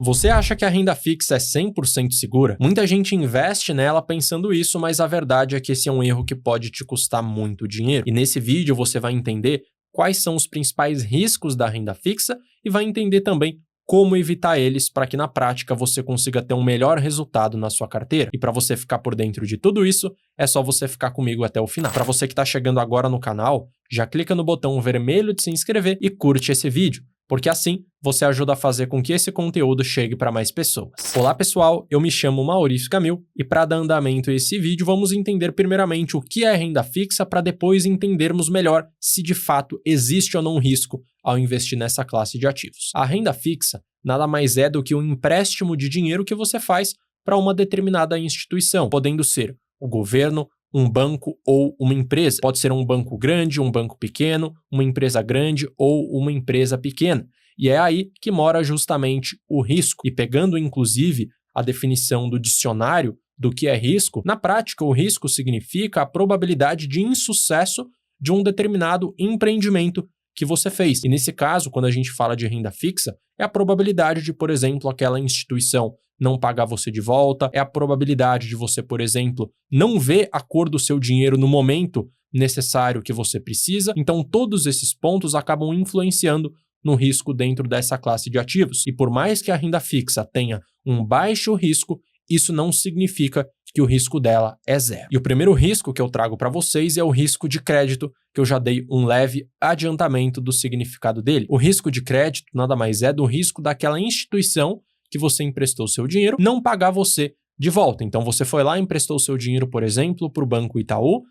Você acha que a renda fixa é 100% segura? Muita gente investe nela pensando isso, mas a verdade é que esse é um erro que pode te custar muito dinheiro. E nesse vídeo você vai entender quais são os principais riscos da renda fixa e vai entender também como evitar eles para que na prática você consiga ter um melhor resultado na sua carteira. E para você ficar por dentro de tudo isso, é só você ficar comigo até o final. Para você que está chegando agora no canal, já clica no botão vermelho de se inscrever e curte esse vídeo, porque assim você ajuda a fazer com que esse conteúdo chegue para mais pessoas. Olá pessoal, eu me chamo Maurício Camil e para dar andamento a esse vídeo vamos entender primeiramente o que é renda fixa para depois entendermos melhor se de fato existe ou não risco ao investir nessa classe de ativos. A renda fixa nada mais é do que um empréstimo de dinheiro que você faz para uma determinada instituição, podendo ser o governo, um banco ou uma empresa. Pode ser um banco grande, um banco pequeno, uma empresa grande ou uma empresa pequena. E é aí que mora justamente o risco. E pegando inclusive a definição do dicionário do que é risco, na prática o risco significa a probabilidade de insucesso de um determinado empreendimento que você fez. E nesse caso, quando a gente fala de renda fixa, é a probabilidade de, por exemplo, aquela instituição não pagar você de volta, é a probabilidade de você, por exemplo, não ver a cor do seu dinheiro no momento necessário que você precisa. Então, todos esses pontos acabam influenciando no risco dentro dessa classe de ativos. E por mais que a renda fixa tenha um baixo risco, isso não significa que o risco dela é zero. E o primeiro risco que eu trago para vocês é o risco de crédito, que eu já dei um leve adiantamento do significado dele. O risco de crédito nada mais é do risco daquela instituição que você emprestou seu dinheiro não pagar você de volta. Então você foi lá e emprestou seu dinheiro, por exemplo, para o Banco Itaú,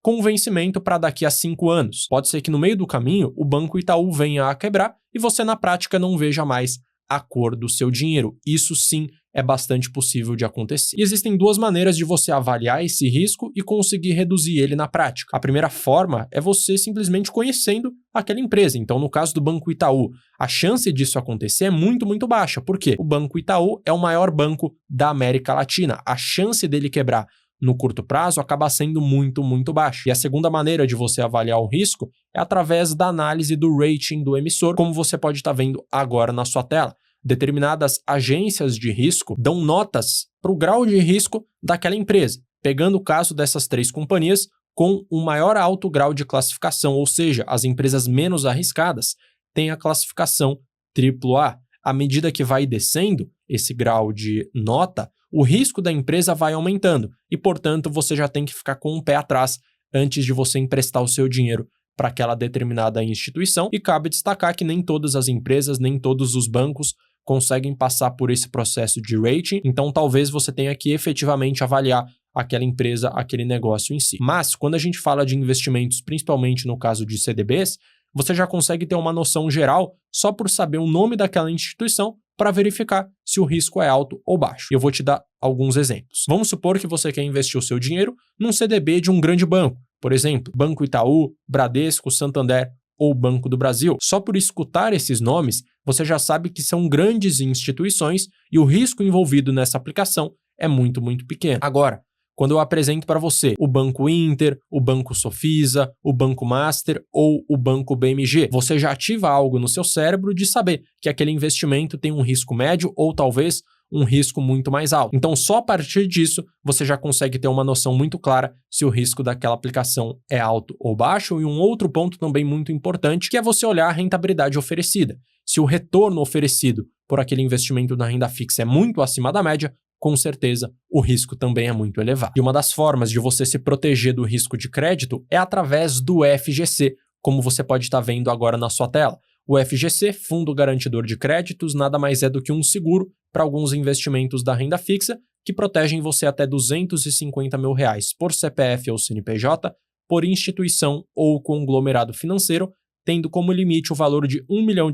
com vencimento para daqui a 5 anos. Pode ser que no meio do caminho o Banco Itaú venha a quebrar e você na prática não veja mais a cor do seu dinheiro. Isso sim é bastante possível de acontecer. E existem duas maneiras de você avaliar esse risco e conseguir reduzir ele na prática. A primeira forma é você simplesmente conhecendo aquela empresa. Então, no caso do Banco Itaú, a chance disso acontecer é muito, muito baixa. Por quê? O Banco Itaú é o maior banco da América Latina. A chance dele quebrar no curto prazo acaba sendo muito, muito baixa. E a segunda maneira de você avaliar o risco é através da análise do rating do emissor, como você pode estar vendo agora na sua tela. Determinadas agências de risco dão notas para o grau de risco daquela empresa, pegando o caso dessas 3 companhias com um maior alto grau de classificação, ou seja, as empresas menos arriscadas têm a classificação AAA. À medida que vai descendo esse grau de nota, o risco da empresa vai aumentando e, portanto, você já tem que ficar com um pé atrás antes de você emprestar o seu dinheiro para aquela determinada instituição. E cabe destacar que nem todas as empresas, nem todos os bancos conseguem passar por esse processo de rating, então talvez você tenha que efetivamente avaliar aquela empresa, aquele negócio em si. Mas quando a gente fala de investimentos, principalmente no caso de CDBs, você já consegue ter uma noção geral só por saber o nome daquela instituição para verificar se o risco é alto ou baixo. E eu vou te dar alguns exemplos. Vamos supor que você quer investir o seu dinheiro num CDB de um grande banco, por exemplo, Banco Itaú, Bradesco, Santander ou Banco do Brasil. Só por escutar esses nomes, você já sabe que são grandes instituições e o risco envolvido nessa aplicação é muito, muito pequeno. Agora, quando eu apresento para você o Banco Inter, o Banco Sofisa, o Banco Master ou o Banco BMG, você já ativa algo no seu cérebro de saber que aquele investimento tem um risco médio ou talvez um risco muito mais alto. Então, só a partir disso, você já consegue ter uma noção muito clara se o risco daquela aplicação é alto ou baixo. E um outro ponto também muito importante, que é você olhar a rentabilidade oferecida. Se o retorno oferecido por aquele investimento na renda fixa é muito acima da média, com certeza o risco também é muito elevado. E uma das formas de você se proteger do risco de crédito é através do FGC, como você pode estar vendo agora na sua tela. O FGC, Fundo Garantidor de Créditos, nada mais é do que um seguro para alguns investimentos da renda fixa que protegem você até R$250 mil por CPF ou CNPJ, por instituição ou conglomerado financeiro, tendo como limite o valor de R$1 milhão,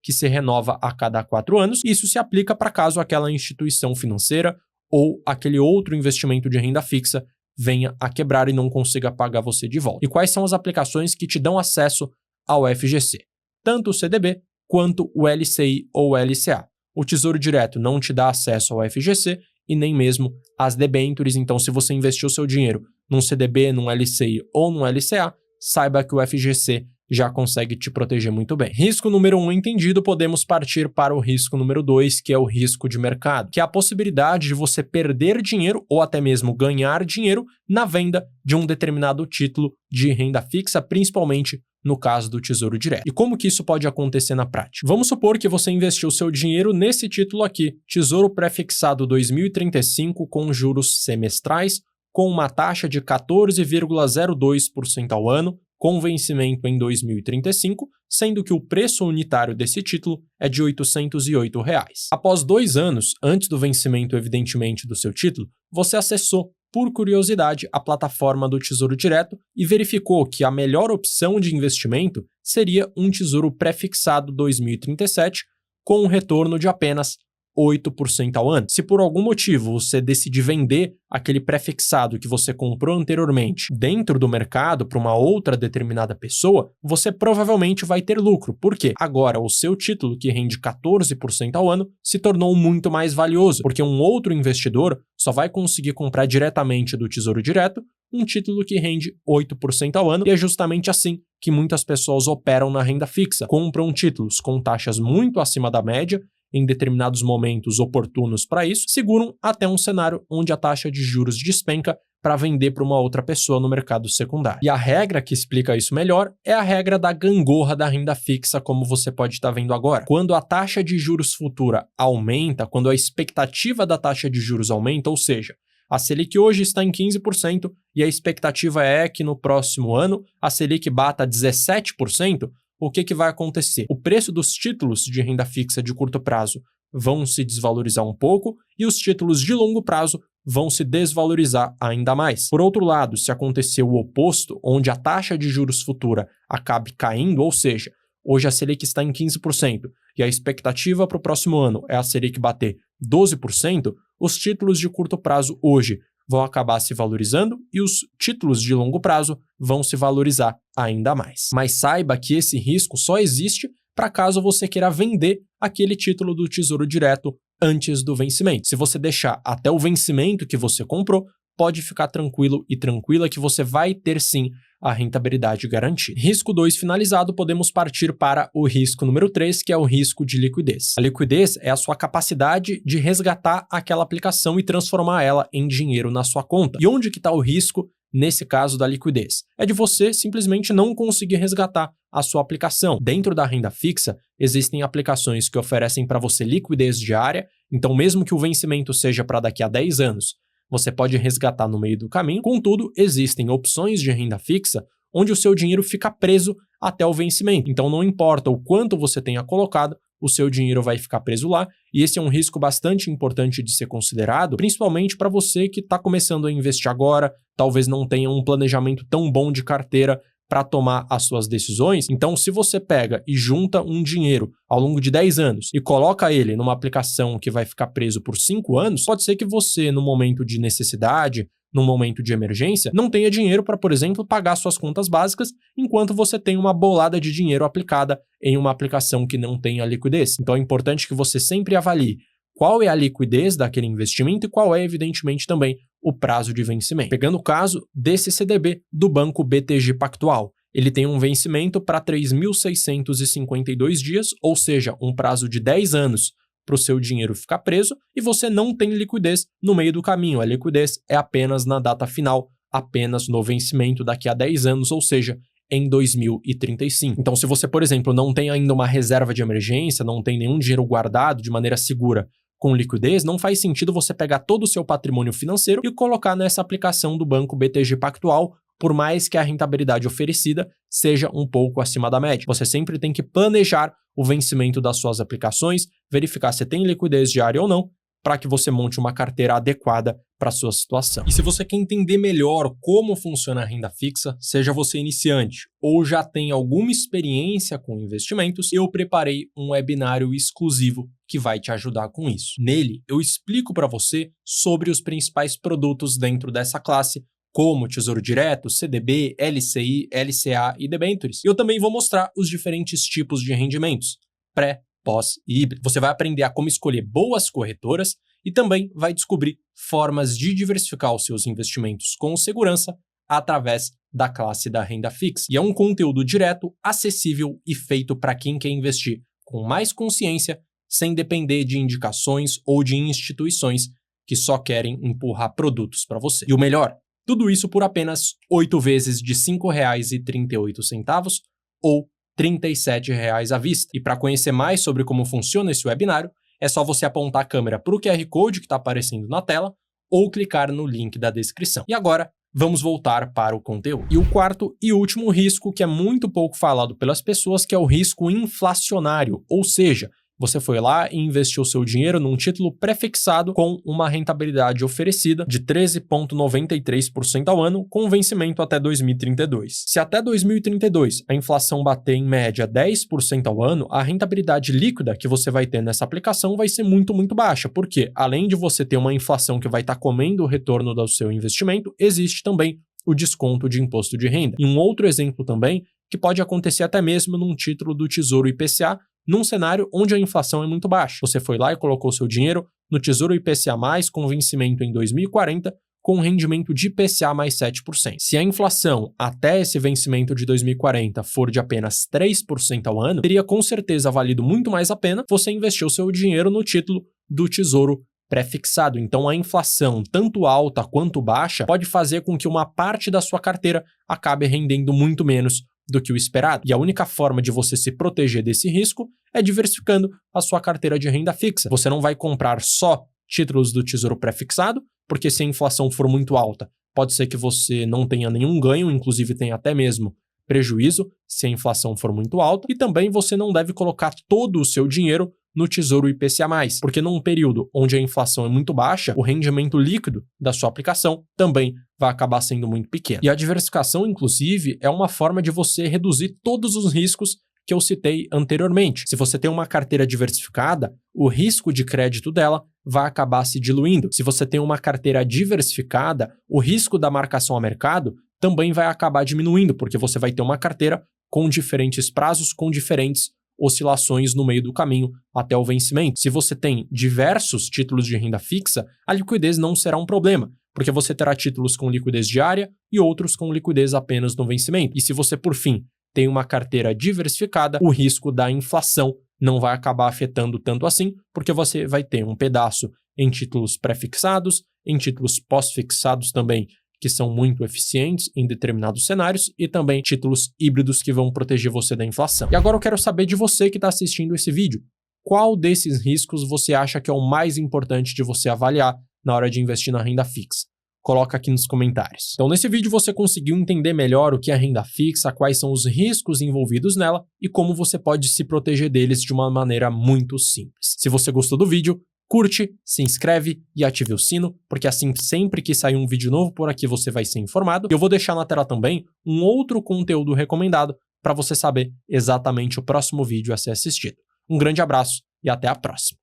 que se renova a cada 4 anos. Isso se aplica para caso aquela instituição financeira ou aquele outro investimento de renda fixa venha a quebrar e não consiga pagar você de volta. E quais são as aplicações que te dão acesso ao FGC? Tanto o CDB quanto o LCI ou LCA. O Tesouro Direto não te dá acesso ao FGC e nem mesmo às debêntures. Então, se você investiu seu dinheiro num CDB, num LCI ou num LCA, saiba que o FGC já consegue te proteger muito bem. Risco número 1 entendido, podemos partir para o risco número 2, que é o risco de mercado, que é a possibilidade de você perder dinheiro ou até mesmo ganhar dinheiro na venda de um determinado título de renda fixa, principalmente no caso do Tesouro Direto. E como que isso pode acontecer na prática? Vamos supor que você investiu seu dinheiro nesse título aqui, Tesouro Pré-fixado 2035 com juros semestrais, com uma taxa de 14,02% ao ano, com vencimento em 2035, sendo que o preço unitário desse título é de R$ 808. Após 2 anos, antes do vencimento evidentemente do seu título, você acessou, por curiosidade, a plataforma do Tesouro Direto e verificou que a melhor opção de investimento seria um Tesouro Pré-fixado 2037 com um retorno de apenas 8% ao ano. Se por algum motivo você decidir vender aquele pré-fixado que você comprou anteriormente dentro do mercado para uma outra determinada pessoa, você provavelmente vai ter lucro. Por quê? Agora o seu título, que rende 14% ao ano, se tornou muito mais valioso, porque um outro investidor só vai conseguir comprar diretamente do Tesouro Direto um título que rende 8% ao ano, e é justamente assim que muitas pessoas operam na renda fixa. Compram títulos com taxas muito acima da média em determinados momentos oportunos para isso, seguram até um cenário onde a taxa de juros despenca para vender para uma outra pessoa no mercado secundário. E a regra que explica isso melhor é a regra da gangorra da renda fixa, como você pode estar vendo agora. Quando a taxa de juros futura aumenta, quando a expectativa da taxa de juros aumenta, ou seja, a Selic hoje está em 15% e a expectativa é que no próximo ano a Selic bata 17%, o que vai acontecer? O preço dos títulos de renda fixa de curto prazo vão se desvalorizar um pouco e os títulos de longo prazo vão se desvalorizar ainda mais. Por outro lado, se acontecer o oposto, onde a taxa de juros futura acabe caindo, ou seja, hoje a Selic está em 15% e a expectativa para o próximo ano é a Selic bater 12%, os títulos de curto prazo hoje vão acabar se valorizando e os títulos de longo prazo vão se valorizar ainda mais. Mas saiba que esse risco só existe para caso você queira vender aquele título do Tesouro Direto antes do vencimento. Se você deixar até o vencimento que você comprou, pode ficar tranquilo e tranquila que você vai ter sim a rentabilidade garantida. Risco 2 finalizado, podemos partir para o risco número 3, que é o risco de liquidez. A liquidez é a sua capacidade de resgatar aquela aplicação e transformar ela em dinheiro na sua conta. E onde que está o risco nesse caso da liquidez? É de você simplesmente não conseguir resgatar a sua aplicação. Dentro da renda fixa, existem aplicações que oferecem para você liquidez diária, então mesmo que o vencimento seja para daqui a 10 anos, você pode resgatar no meio do caminho. Contudo, existem opções de renda fixa onde o seu dinheiro fica preso até o vencimento. Então não importa o quanto você tenha colocado, o seu dinheiro vai ficar preso lá, e esse é um risco bastante importante de ser considerado, principalmente para você que está começando a investir agora, talvez não tenha um planejamento tão bom de carteira para tomar as suas decisões. Então, se você pega e junta um dinheiro ao longo de 10 anos e coloca ele numa aplicação que vai ficar preso por 5 anos, pode ser que você, no momento de necessidade, no momento de emergência, não tenha dinheiro para, por exemplo, pagar suas contas básicas, enquanto você tem uma bolada de dinheiro aplicada em uma aplicação que não tenha liquidez. Então, é importante que você sempre avalie qual é a liquidez daquele investimento e qual é, evidentemente, também o prazo de vencimento. Pegando o caso desse CDB do Banco BTG Pactual, ele tem um vencimento para 3.652 dias, ou seja, um prazo de 10 anos para o seu dinheiro ficar preso, e você não tem liquidez no meio do caminho. A liquidez é apenas na data final, apenas no vencimento daqui a 10 anos, ou seja, em 2035. Então, se você, por exemplo, não tem ainda uma reserva de emergência, não tem nenhum dinheiro guardado de maneira segura com liquidez, não faz sentido você pegar todo o seu patrimônio financeiro e colocar nessa aplicação do Banco BTG Pactual, por mais que a rentabilidade oferecida seja um pouco acima da média. Você sempre tem que planejar o vencimento das suas aplicações, verificar se tem liquidez diária ou não, para que você monte uma carteira adequada para a sua situação. E se você quer entender melhor como funciona a renda fixa, seja você iniciante ou já tem alguma experiência com investimentos, eu preparei um webinário exclusivo que vai te ajudar com isso. Nele, eu explico para você sobre os principais produtos dentro dessa classe, como Tesouro Direto, CDB, LCI, LCA e debêntures. E eu também vou mostrar os diferentes tipos de rendimentos, pré, pós e híbrido. Você vai aprender a como escolher boas corretoras e também vai descobrir formas de diversificar os seus investimentos com segurança através da classe da renda fixa. E é um conteúdo direto, acessível e feito para quem quer investir com mais consciência, sem depender de indicações ou de instituições que só querem empurrar produtos para você. E o melhor, tudo isso por apenas 8 vezes de R$ 5,38 ou R$ 37 à vista. E para conhecer mais sobre como funciona esse webinário, é só você apontar a câmera para o QR Code que está aparecendo na tela ou clicar no link da descrição. E agora, vamos voltar para o conteúdo. E o quarto e último risco, que é muito pouco falado pelas pessoas, que é o risco inflacionário, ou seja, você foi lá e investiu seu dinheiro num título prefixado com uma rentabilidade oferecida de 13,93% ao ano, com vencimento até 2032. Se até 2032 a inflação bater em média 10% ao ano, a rentabilidade líquida que você vai ter nessa aplicação vai ser muito, muito baixa, porque além de você ter uma inflação que vai estar comendo o retorno do seu investimento, existe também o desconto de imposto de renda. E um outro exemplo também, que pode acontecer até mesmo num título do Tesouro IPCA, num cenário onde a inflação é muito baixa. Você foi lá e colocou seu dinheiro no Tesouro IPCA+, com vencimento em 2040, com rendimento de IPCA mais 7%. Se a inflação até esse vencimento de 2040 for de apenas 3% ao ano, teria com certeza valido muito mais a pena você investir o seu dinheiro no título do Tesouro pré-fixado. Então a inflação, tanto alta quanto baixa, pode fazer com que uma parte da sua carteira acabe rendendo muito menos do que o esperado. E a única forma de você se proteger desse risco é diversificando a sua carteira de renda fixa. Você não vai comprar só títulos do Tesouro pré-fixado, porque se a inflação for muito alta, pode ser que você não tenha nenhum ganho, inclusive tenha até mesmo prejuízo se a inflação for muito alta, e também você não deve colocar todo o seu dinheiro no Tesouro IPCA+, porque num período onde a inflação é muito baixa, o rendimento líquido da sua aplicação também vai acabar sendo muito pequeno. E a diversificação, inclusive, é uma forma de você reduzir todos os riscos que eu citei anteriormente. Se você tem uma carteira diversificada, o risco de crédito dela vai acabar se diluindo. Se você tem uma carteira diversificada, o risco da marcação a mercado também vai acabar diminuindo, porque você vai ter uma carteira com diferentes prazos, com diferentes oscilações no meio do caminho até o vencimento. Se você tem diversos títulos de renda fixa, a liquidez não será um problema, porque você terá títulos com liquidez diária e outros com liquidez apenas no vencimento. E se você, por fim, tem uma carteira diversificada, o risco da inflação não vai acabar afetando tanto assim, porque você vai ter um pedaço em títulos pré-fixados, em títulos pós-fixados também, que são muito eficientes em determinados cenários, e também títulos híbridos que vão proteger você da inflação. E agora eu quero saber de você que está assistindo esse vídeo. Qual desses riscos você acha que é o mais importante de você avaliar na hora de investir na renda fixa? Coloca aqui nos comentários. Então, nesse vídeo você conseguiu entender melhor o que é renda fixa, quais são os riscos envolvidos nela e como você pode se proteger deles de uma maneira muito simples. Se você gostou do vídeo, curte, se inscreve e ative o sino, porque assim sempre que sair um vídeo novo por aqui você vai ser informado. Eu vou deixar na tela também um outro conteúdo recomendado para você saber exatamente o próximo vídeo a ser assistido. Um grande abraço e até a próxima.